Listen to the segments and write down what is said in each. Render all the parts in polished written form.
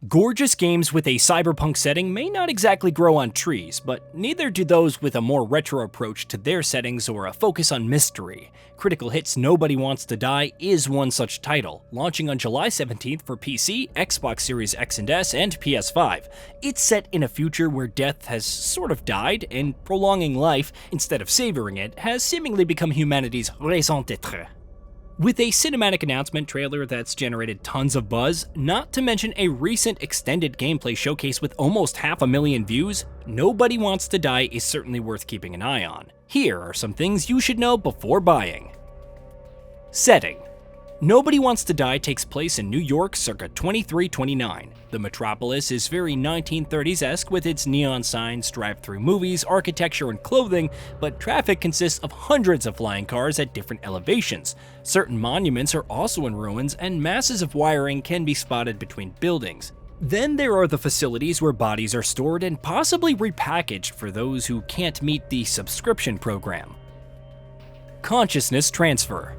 Gorgeous games with a cyberpunk setting may not exactly grow on trees, but neither do those with a more retro approach to their settings or a focus on mystery. Critical Hit's Nobody Wants to Die is one such title, launching on July 17th for PC, Xbox Series X and S, and PS5. It's set in a future where death has sort of died, and prolonging life, instead of savoring it, has seemingly become humanity's raison d'être. With a cinematic announcement trailer that's generated tons of buzz, not to mention a recent extended gameplay showcase with almost 500,000 views, Nobody Wants to Die is certainly worth keeping an eye on. Here are some things you should know before buying. Setting: Nobody Wants to Die takes place in New York circa 2329. The metropolis is very 1930s-esque with its neon signs, drive-through movies, architecture, and clothing, but traffic consists of hundreds of flying cars at different elevations. Certain monuments are also in ruins, and masses of wiring can be spotted between buildings. Then there are the facilities where bodies are stored and possibly repackaged for those who can't meet the subscription program. Consciousness transfer.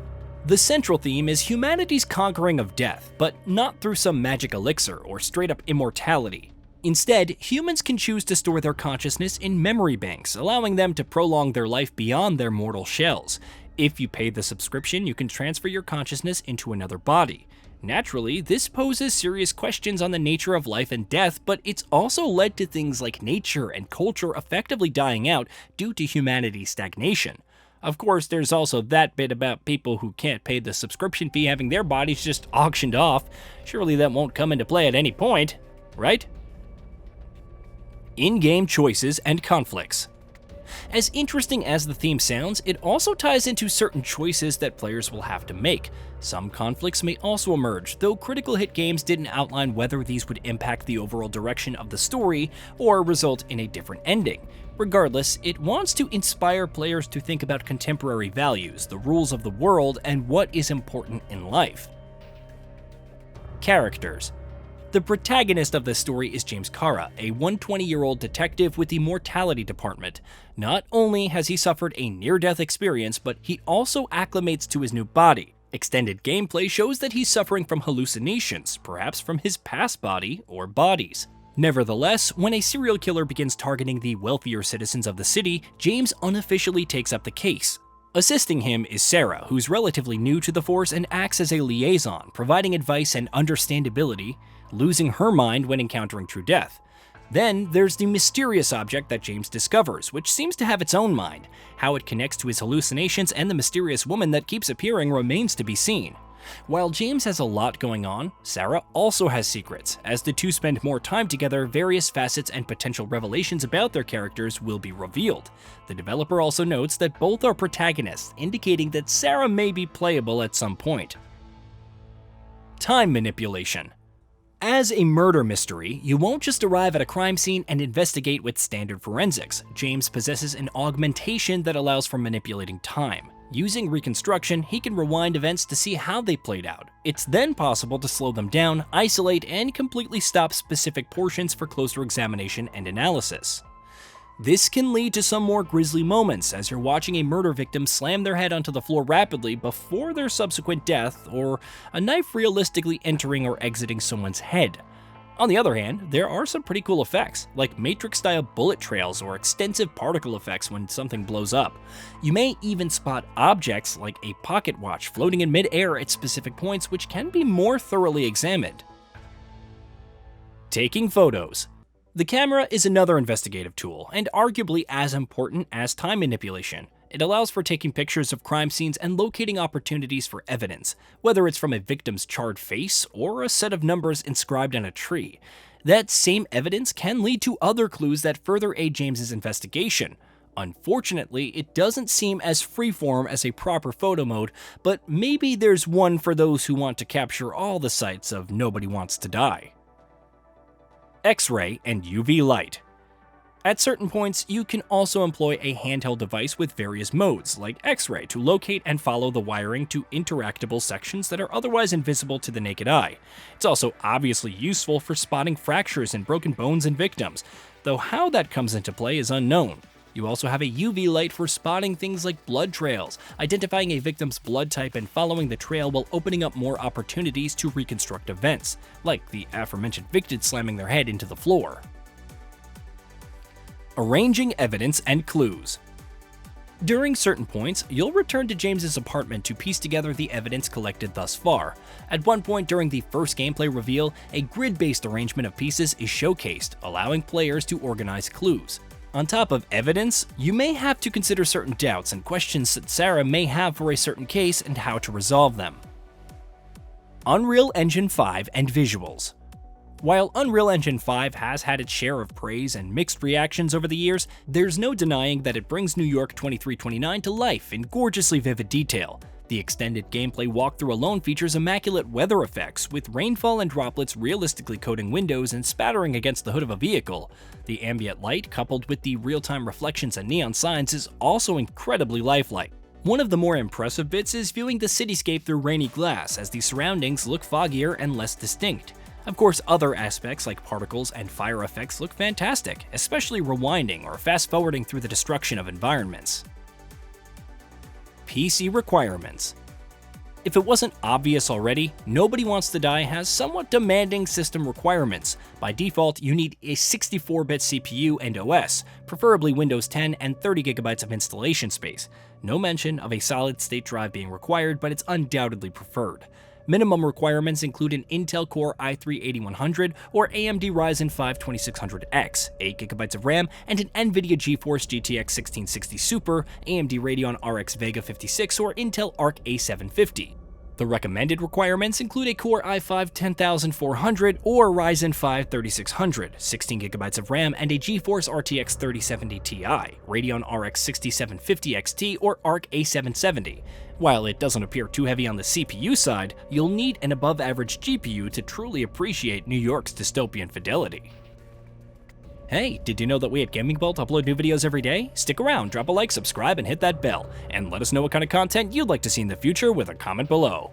The central theme is humanity's conquering of death, but not through some magic elixir or straight-up immortality. Instead, humans can choose to store their consciousness in memory banks, allowing them to prolong their life beyond their mortal shells. If you pay the subscription, you can transfer your consciousness into another body. Naturally, this poses serious questions on the nature of life and death, but it's also led to things like nature and culture effectively dying out due to humanity's stagnation. Of course, there's also that bit about people who can't pay the subscription fee having their bodies just auctioned off. Surely that won't come into play at any point, right? In-game choices and conflicts. As interesting as the theme sounds, it also ties into certain choices that players will have to make. Some conflicts may also emerge, though Critical Hit Games didn't outline whether these would impact the overall direction of the story or result in a different ending. Regardless, it wants to inspire players to think about contemporary values, the rules of the world, and what is important in life. Characters. The protagonist of this story is James Karra, a 120-year-old detective with the mortality department. Not only has he suffered a near-death experience, but he also acclimates to his new body. Extended gameplay shows that he's suffering from hallucinations, perhaps from his past body or bodies. Nevertheless, when a serial killer begins targeting the wealthier citizens of the city, James unofficially takes up the case. Assisting him is Sarah, who's relatively new to the force and acts as a liaison, providing advice and understandability, losing her mind when encountering true death. Then there's the mysterious object that James discovers, which seems to have its own mind. How it connects to his hallucinations and the mysterious woman that keeps appearing remains to be seen. While James has a lot going on, Sarah also has secrets. As the two spend more time together, various facets and potential revelations about their characters will be revealed. The developer also notes that both are protagonists, indicating that Sarah may be playable at some point. Time manipulation. As a murder mystery, you won't just arrive at a crime scene and investigate with standard forensics. James possesses an augmentation that allows for manipulating time. Using reconstruction, he can rewind events to see how they played out. It's then possible to slow them down, isolate, and completely stop specific portions for closer examination and analysis. This can lead to some more grisly moments as you're watching a murder victim slam their head onto the floor rapidly before their subsequent death, or a knife realistically entering or exiting someone's head. On the other hand, there are some pretty cool effects, like Matrix-style bullet trails or extensive particle effects when something blows up. You may even spot objects like a pocket watch floating in mid-air at specific points, which can be more thoroughly examined. Taking photos. The camera is another investigative tool, and arguably as important as time manipulation. It allows for taking pictures of crime scenes and locating opportunities for evidence, whether it's from a victim's charred face or a set of numbers inscribed on a tree. That same evidence can lead to other clues that further aid James's investigation. Unfortunately, it doesn't seem as freeform as a proper photo mode, but maybe there's one for those who want to capture all the sights of Nobody Wants to Die. X-ray and UV Light. At certain points, you can also employ a handheld device with various modes, like X-ray, to locate and follow the wiring to interactable sections that are otherwise invisible to the naked eye. It's also obviously useful for spotting fractures and broken bones in victims, though how that comes into play is unknown. You also have a UV light for spotting things like blood trails, identifying a victim's blood type and following the trail while opening up more opportunities to reconstruct events, like the aforementioned victim slamming their head into the floor. Arranging evidence and clues. During certain points, you'll return to James's apartment to piece together the evidence collected thus far. At one point during the first gameplay reveal, a grid-based arrangement of pieces is showcased, allowing players to organize clues. On top of evidence, you may have to consider certain doubts and questions that Sarah may have for a certain case and how to resolve them. Unreal Engine 5 and visuals. While Unreal Engine 5 has had its share of praise and mixed reactions over the years, there's no denying that it brings New York 2329 to life in gorgeously vivid detail. The extended gameplay walkthrough alone features immaculate weather effects, with rainfall and droplets realistically coating windows and spattering against the hood of a vehicle. The ambient light, coupled with the real-time reflections and neon signs, is also incredibly lifelike. One of the more impressive bits is viewing the cityscape through rainy glass, as the surroundings look foggier and less distinct. Of course, other aspects like particles and fire effects look fantastic, especially rewinding or fast-forwarding through the destruction of environments. PC requirements. If it wasn't obvious already, Nobody Wants to Die has somewhat demanding system requirements. By default, you need a 64-bit CPU and OS, preferably Windows 10 and 30GB of installation space. No mention of a solid-state drive being required, but it's undoubtedly preferred. Minimum requirements include an Intel Core i3-8100 or AMD Ryzen 5 2600X, 8GB of RAM, and an NVIDIA GeForce GTX 1660 Super, AMD Radeon RX Vega 56, or Intel Arc A750. The recommended requirements include a Core i5 10400 or Ryzen 5 3600, 16GB of RAM, and a GeForce RTX 3070 Ti, Radeon RX 6750 XT, or Arc A770. While it doesn't appear too heavy on the CPU side, you'll need an above-average GPU to truly appreciate New York's dystopian fidelity. Hey, did you know that we at GamingBolt upload new videos every day? Stick around, drop a like, subscribe, and hit that bell, and let us know what kind of content you'd like to see in the future with a comment below.